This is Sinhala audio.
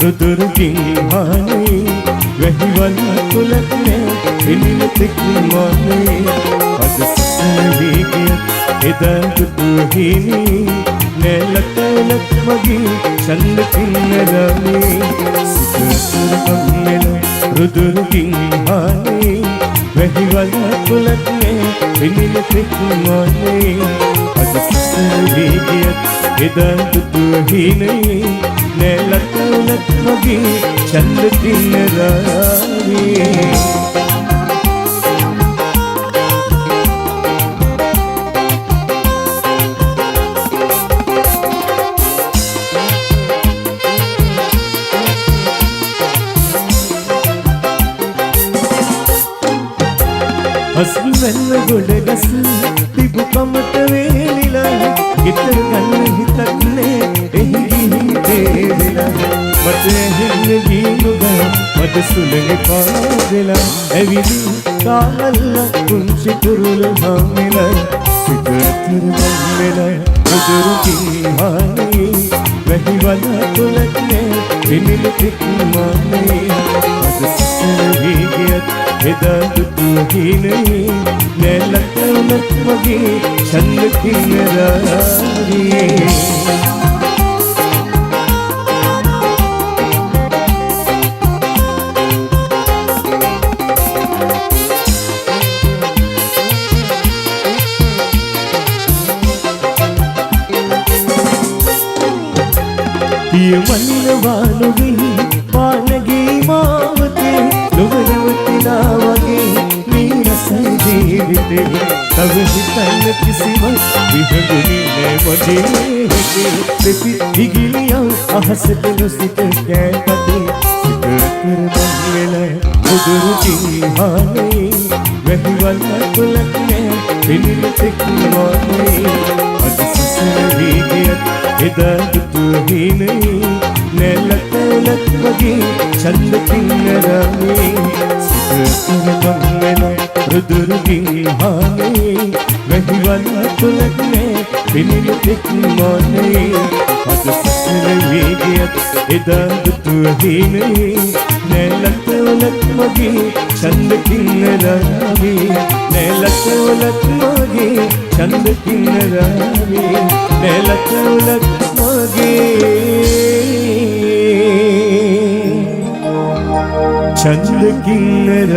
රුදුරුකින් හානේ වැහිවල තුලක් නෑ එනින තෙක් මානේ අද සසවි ගිය එදා දුතුහිනේ නැලතලක් මගේ චන්ද කින්නරනේ සිතතුරුකම්මෙල රුදුරුකින් හානේ වැහිවල තුලක් නෑ එනින තෙක් මානේ අද සසවි ගිය එදා දුතුහිනේ නැලතලක් මගේ චන්ද කින්නරනේ හස්බෙන්න ගොඩ ගස් තිබු කමට වේලිලා ගෙදර ගන්න හිතක් නෑ එහි ගිහින් දේවිලා මට හින්න ගිනුග මට සුළඟ පාදලා ඇවිදි කාහල්ල කුංචි කුරුළු හාමිලා සිතතර මම්මෙලා රුදුරුකින් හානේ වැහිවල තුලක් නෑ පිනිලු තික් මානේ අද සසවි ගියත් එදා දුතුහිනේ නැලතලක් මගේ චන්ද කින්නරනේ පිය මනින වානුගේ පානගේ මාවතේ ලොවරවතිනා වගේ නීරස ජීවිතේ තව හිතන්න කිසිවක් විහඳුනේ නෑ මගේ හිතේ දෙපිත් ඉගිලියන් අහසට නොසිත කෑකටේ සිතතර මංවෙලා රුදුරුකින් හානේ වැහිවල තුලක් නෑ පිනිලු තෙක් මානේ අද සසවි ගියත් එදා දුතුහිනේ නැලතලක් මගේ චන්ද කින්නරනේ සිතතර මම්මෙලා රුදුරුකින් හානේ වැහිවල තුලක් නෑ පිනිලු තෙක් මානේ අද සසවි ගියත් එදා දුතුහිනේ නැලතලක් මගේ චන්ද කින්නරනේ නැලතලක් මගේ චන්ද කින්නරනේ නැලතලක් මගේ චන්ද කින්නරනේ